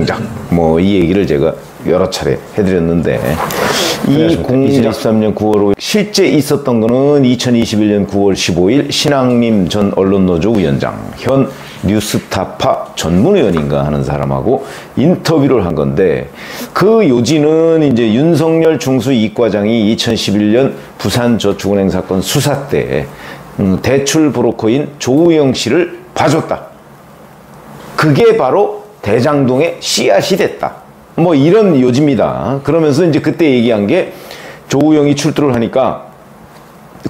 공작 뭐 이 얘기를 제가 여러 차례 해드렸는데 이 공작 2023년 9월 5일 실제 있었던 거는 2021년 9월 15일 신앙림 전 언론노조 위원장 현 뉴스타파 전문위원인가 하는 사람하고 인터뷰를 한 건데 그 요지는 이제 윤석열 중수 이과장이 2011년 부산저축은행 사건 수사 때 대출 브로커인 조우영 씨를 봐줬다. 그게 바로 대장동의 씨앗이 됐다. 뭐 이런 요지입니다. 그러면서 이제 그때 얘기한 게 조우영이 출두를 하니까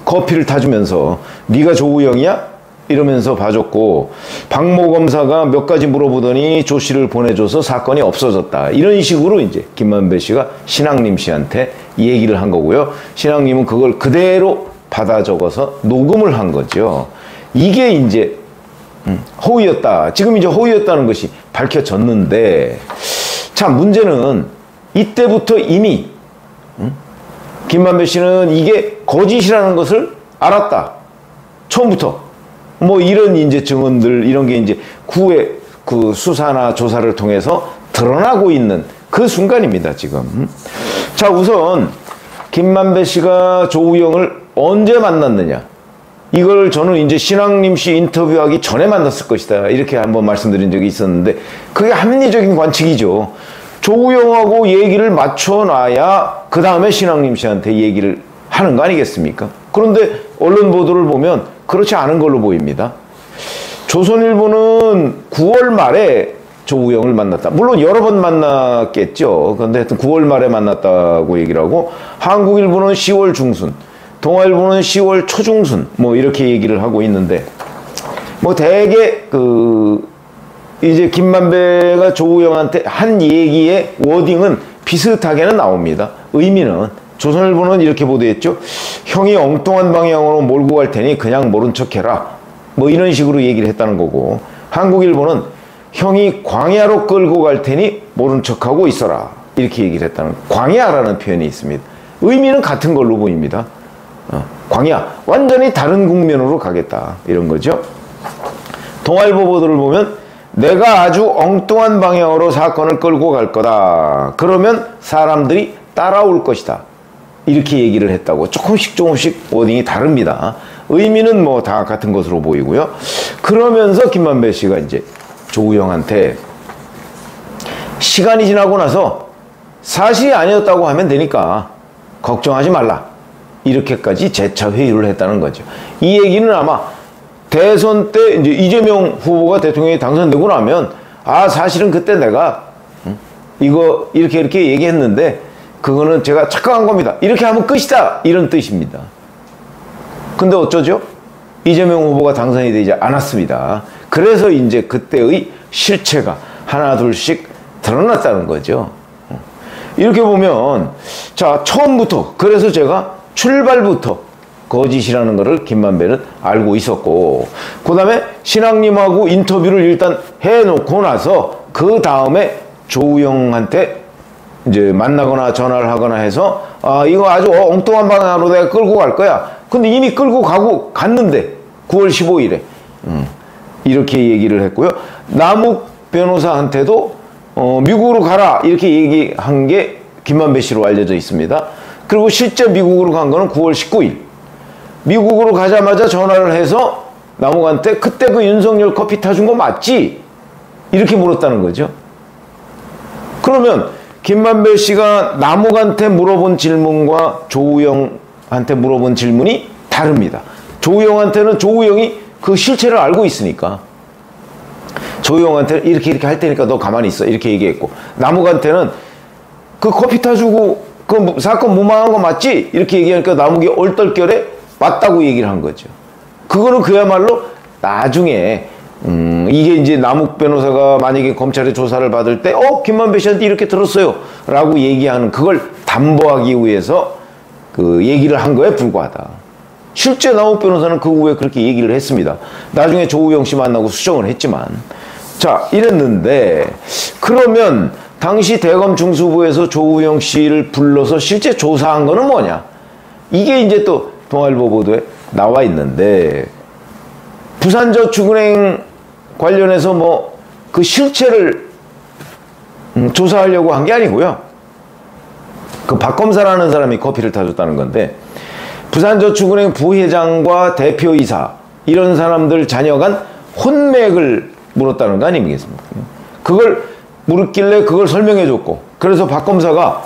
커피를 타주면서 네가 조우영이야? 이러면서 봐줬고 박모 검사가 몇 가지 물어보더니 조 씨를 보내줘서 사건이 없어졌다. 이런 식으로 이제 김만배 씨가 신앙림 씨한테 얘기를 한 거고요. 신앙림은 그걸 그대로 받아 적어서 녹음을 한 거죠. 이게 이제 허위였다. 지금 이제 허위였다는 것이 밝혀졌는데 자, 문제는 이때부터 이미 김만배 씨는 이게 거짓이라는 것을 알았다. 처음부터. 뭐 이런 이제 증언들 이런 게 이제 후에 그 수사나 조사를 통해서 드러나고 있는 그 순간입니다, 지금. 자, 우선 김만배 씨가 조우영을 언제 만났느냐? 이걸 저는 이제 신앙림 씨 인터뷰하기 전에 만났을 것이다. 이렇게 한번 말씀드린 적이 있었는데 그게 합리적인 관측이죠. 조우영하고 얘기를 맞춰놔야 그 다음에 신앙림 씨한테 얘기를 하는 거 아니겠습니까? 그런데 언론 보도를 보면 그렇지 않은 걸로 보입니다. 조선일보는 9월 말에 조우영을 만났다. 물론 여러 번 만났겠죠. 그런데 하여튼 9월 말에 만났다고 얘기를 하고 한국일보는 10월 중순, 동아일보는 10월 초중순 뭐 이렇게 얘기를 하고 있는데 뭐 대개 이제 김만배가 조우영한테 한 얘기의 워딩은 비슷하게는 나옵니다. 의미는 조선일보는 이렇게 보도했죠. 형이 엉뚱한 방향으로 몰고 갈 테니 그냥 모른 척해라. 뭐 이런 식으로 얘기를 했다는 거고 한국일보는 형이 광야로 끌고 갈 테니 모른 척하고 있어라. 이렇게 얘기를 했다는 광야라는 표현이 있습니다. 의미는 같은 걸로 보입니다. 광야, 완전히 다른 국면으로 가겠다. 이런 거죠. 동아일보 보도를 보면 내가 아주 엉뚱한 방향으로 사건을 끌고 갈 거다. 그러면 사람들이 따라올 것이다. 이렇게 얘기를 했다고. 조금씩 워딩이 다릅니다. 의미는 뭐 다 같은 것으로 보이고요. 그러면서 김만배 씨가 이제 조우영한테 시간이 지나고 나서 사실이 아니었다고 하면 되니까 걱정하지 말라. 이렇게까지 재차 회유를 했다는 거죠. 이 얘기는 아마 대선 때 이제 이재명 후보가 대통령이 당선되고 나면 아, 사실은 그때 내가 이거 이렇게 얘기했는데 그거는 제가 착각한 겁니다. 이렇게 하면 끝이다. 이런 뜻입니다. 근데 어쩌죠? 이재명 후보가 당선이 되지 않았습니다. 그래서 이제 그때의 실체가 하나 둘씩 드러났다는 거죠. 이렇게 보면 자, 처음부터 그래서 제가 출발부터 거짓이라는 것을 김만배는 알고 있었고 그 다음에 신앙님하고 인터뷰를 일단 해놓고 나서 그 다음에 조우영한테 이제 만나거나 전화를 하거나 해서 아, 이거 아주 엉뚱한 방향으로 내가 끌고 갈 거야. 근데 이미 끌고 갔는데 9월 15일에 이렇게 얘기를 했고요. 남욱 변호사한테도 미국으로 가라 이렇게 얘기한 게 김만배 씨로 알려져 있습니다. 그리고 실제 미국으로 간 거는 9월 19일 미국으로 가자마자 전화를 해서 남욱한테 그때 그 윤석열 커피 타준 거 맞지? 이렇게 물었다는 거죠. 그러면 김만배 씨가 남욱한테 물어본 질문과 조우영한테 물어본 질문이 다릅니다. 조우영한테는 조우영이 그 실체를 알고 있으니까 조우영한테 이렇게 할 테니까 너 가만히 있어 이렇게 얘기했고 남욱한테는 그 커피 타주고 그 사건 무망한 거 맞지? 이렇게 얘기하니까 남욱이 얼떨결에 맞다고 얘기를 한 거죠. 그거는 그야말로 나중에 이게 이제 남욱 변호사가 만약에 검찰의 조사를 받을 때 김만배 씨한테 이렇게 들었어요 라고 얘기하는 그걸 담보하기 위해서 그 얘기를 한 거에 불과하다. 실제 남욱 변호사는 그 후에 그렇게 얘기를 했습니다. 나중에 조우영 씨 만나고 수정을 했지만 자, 이랬는데 그러면 당시 대검 중수부에서 조우영 씨를 불러서 실제 조사한 거는 뭐냐? 이게 이제 또 동아일보 보도에 나와 있는데 부산저축은행 관련해서 뭐 그 실체를 조사하려고 한 게 아니고요. 그 박검사라는 사람이 커피를 타줬다는 건데, 부산저축은행 부회장과 대표이사 이런 사람들 자녀 간 혼맥을 물었다는 거 아니겠습니까? 그걸 물었길래 그걸 설명해 줬고, 그래서 박검사가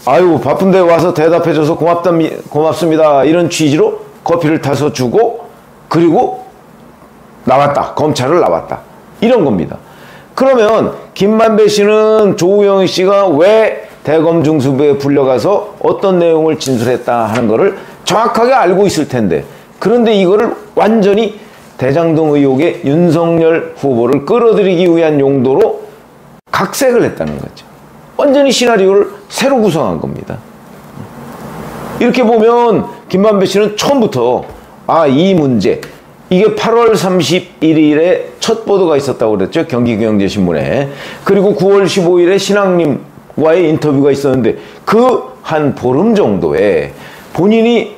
아유 바쁜데 와서 대답해 줘서 고맙습니다 이런 취지로 커피를 타서 주고, 그리고 나왔다. 검찰을 나왔다. 이런 겁니다. 그러면 김만배 씨는 조우영 씨가 왜 대검 중수부에 불려가서 어떤 내용을 진술했다 하는 거를 정확하게 알고 있을 텐데, 그런데 이거를 완전히 대장동 의혹의 윤석열 후보를 끌어들이기 위한 용도로 각색을 했다는 거죠. 완전히 시나리오를 새로 구성한 겁니다. 이렇게 보면 김만배 씨는 처음부터 이 문제, 이게 8월 31일에 첫 보도가 있었다고 그랬죠. 경기경제신문에. 그리고 9월 15일에 신앙님과의 인터뷰가 있었는데, 그 한 보름 정도에 본인이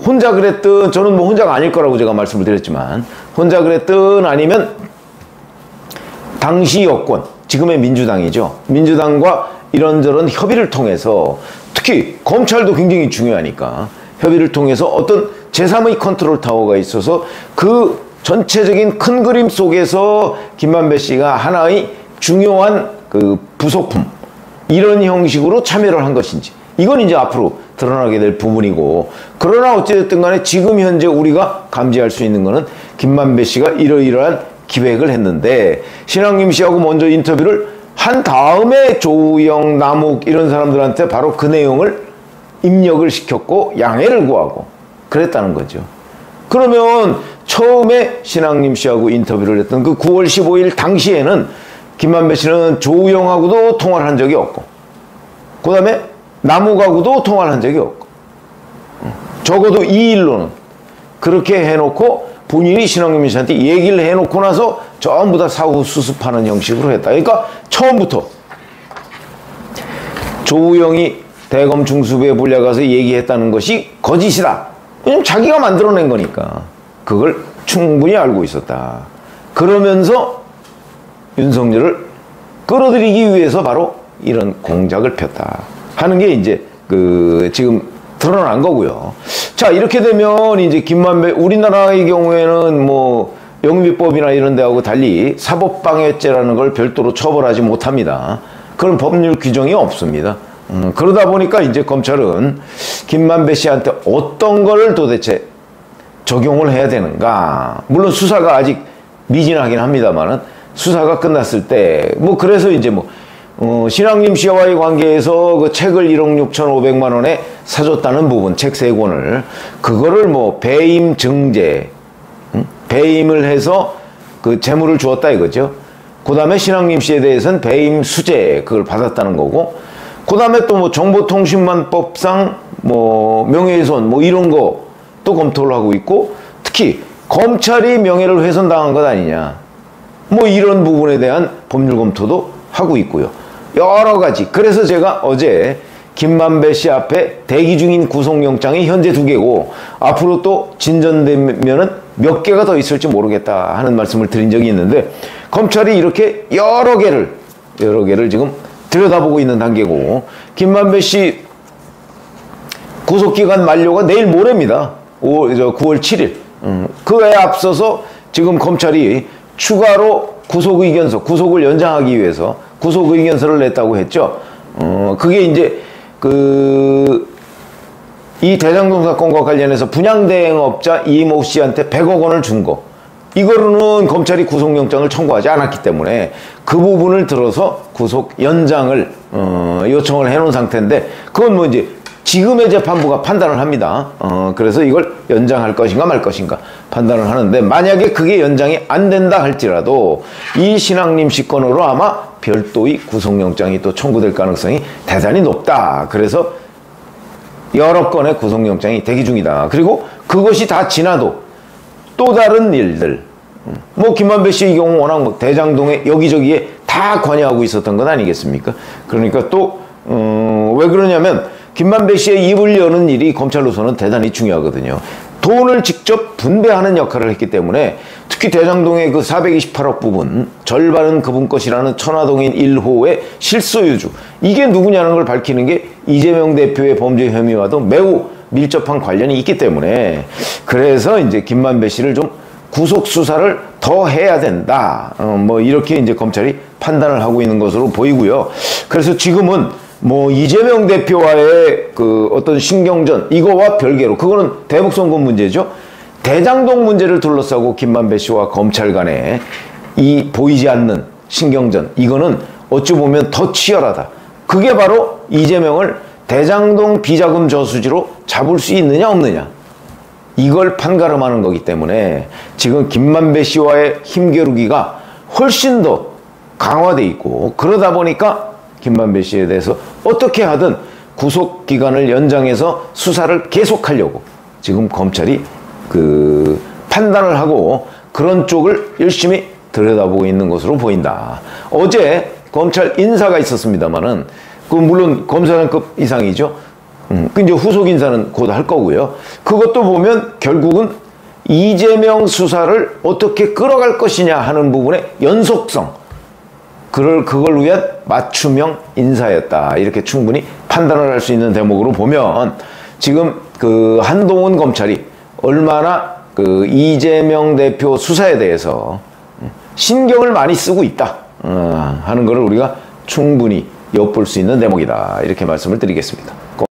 혼자 그랬든, 저는 뭐 혼자가 아닐 거라고 제가 말씀을 드렸지만, 혼자 그랬든 아니면 당시 여권, 지금의 민주당이죠. 민주당과 이런저런 협의를 통해서, 특히 검찰도 굉장히 중요하니까 협의를 통해서 어떤 제3의 컨트롤 타워가 있어서 그 전체적인 큰 그림 속에서 김만배 씨가 하나의 중요한 그 부속품, 이런 형식으로 참여를 한 것인지, 이건 이제 앞으로 드러나게 될 부분이고, 그러나 어찌됐든 간에 지금 현재 우리가 감지할 수 있는 거는 김만배 씨가 이러이러한 기획을 했는데, 신앙님 씨하고 먼저 인터뷰를 한 다음에 조우영, 남욱 이런 사람들한테 바로 그 내용을 입력을 시켰고 양해를 구하고 그랬다는 거죠. 그러면 처음에 신앙님 씨하고 인터뷰를 했던 그 9월 15일 당시에는 김만배 씨는 조우영하고도 통화를 한 적이 없고, 그 다음에 남욱하고도 통화를 한 적이 없고, 적어도 이 일로는 그렇게 해놓고 본인이 신앙님 씨한테 얘기를 해놓고 나서 전부 다 사후 수습하는 형식으로 했다. 그러니까 처음부터 조우영이 대검 중수부에 불려가서 얘기했다는 것이 거짓이다. 왜냐면 자기가 만들어낸 거니까 그걸 충분히 알고 있었다. 그러면서 윤석열을 끌어들이기 위해서 바로 이런 공작을 폈다 하는 게 이제 지금 드러난 거고요. 자, 이렇게 되면 이제 김만배, 우리나라의 경우에는 뭐 영미법이나 이런 데하고 달리 사법방해죄라는 걸 별도로 처벌하지 못합니다. 그런 법률 규정이 없습니다. 그러다 보니까 이제 검찰은 김만배 씨한테 어떤 걸 도대체 적용을 해야 되는가. 물론 수사가 아직 미진하긴 합니다만은, 수사가 끝났을 때 뭐 그래서 이제 신앙님 씨와의 관계에서 그 책을 1억 6,500만 원에 사줬다는 부분, 책 3권을, 그거를 뭐 배임 증제, 배임을 해서 그 재물을 주었다 이거죠. 그 다음에 신앙님 씨에 대해서는 배임 수재, 그걸 받았다는 거고, 그 다음에 또 뭐 정보통신망법상 뭐 명예훼손 뭐 이런 거 또 검토를 하고 있고, 특히 검찰이 명예를 훼손당한 것 아니냐, 뭐 이런 부분에 대한 법률 검토도 하고 있고요. 여러 가지. 그래서 제가 어제 김만배 씨 앞에 대기 중인 구속영장이 현재 2개고 앞으로 또 진전되면은 몇 개가 더 있을지 모르겠다 하는 말씀을 드린 적이 있는데, 검찰이 이렇게 여러 개를 지금 들여다보고 있는 단계고, 김만배 씨 구속기간 만료가 내일 모레입니다. 9월 7일. 그에 앞서서 지금 검찰이 추가로 구속의견서, 구속을 연장하기 위해서 구속의견서를 냈다고 했죠. 그게 이제 이 대장동 사건과 관련해서 분양대행업자 이모 씨한테 100억 원을 준 거, 이거로는 검찰이 구속영장을 청구하지 않았기 때문에 그 부분을 들어서 구속 연장을 요청을 해놓은 상태인데, 그건 뭐 이제 지금의 재판부가 판단을 합니다. 그래서 이걸 연장할 것인가 말 것인가 판단을 하는데, 만약에 그게 연장이 안 된다 할지라도 이 신앙님 씨 건으로 아마 별도의 구속영장이 또 청구될 가능성이 대단히 높다. 그래서 여러 건의 구속영장이 대기 중이다. 그리고 그것이 다 지나도 또 다른 일들, 뭐 김만배 씨의 경우 워낙 뭐 대장동에 여기저기에 다 관여하고 있었던 건 아니겠습니까? 그러니까 또 왜 그러냐면 김만배 씨의 입을 여는 일이 검찰로서는 대단히 중요하거든요. 돈을 직접 분배하는 역할을 했기 때문에 특히 대장동의 그 428억 부분 절반은 그분 것이라는 천화동인 1호의 실소유주, 이게 누구냐는 걸 밝히는 게 이재명 대표의 범죄 혐의와도 매우 밀접한 관련이 있기 때문에, 그래서 이제 김만배 씨를 좀 구속 수사를 더 해야 된다, 뭐 이렇게 이제 검찰이 판단을 하고 있는 것으로 보이고요. 그래서 지금은 뭐 이재명 대표와의 그 어떤 신경전, 이거와 별개로, 그거는 대북송금 문제죠. 대장동 문제를 둘러싸고 김만배 씨와 검찰 간에 이 보이지 않는 신경전, 이거는 어찌 보면 더 치열하다. 그게 바로 이재명을 대장동 비자금 저수지로 잡을 수 있느냐 없느냐, 이걸 판가름하는 거기 때문에 지금 김만배 씨와의 힘겨루기가 훨씬 더 강화돼 있고, 그러다 보니까 김만배 씨에 대해서 어떻게 하든 구속기간을 연장해서 수사를 계속하려고 지금 검찰이 그 판단을 하고 그런 쪽을 열심히 들여다보고 있는 것으로 보인다. 어제 검찰 인사가 있었습니다만은 그 물론 검사장급 이상이죠. 그 이제 후속 인사는 곧 할 거고요. 그것도 보면 결국은 이재명 수사를 어떻게 끌어갈 것이냐 하는 부분의 연속성, 그걸 위한 맞춤형 인사였다, 이렇게 충분히 판단을 할 수 있는 대목으로 보면 지금 그 한동훈 검찰이 얼마나 그 이재명 대표 수사에 대해서 신경을 많이 쓰고 있다 하는 것을 우리가 충분히 엿볼 수 있는 대목이다, 이렇게 말씀을 드리겠습니다.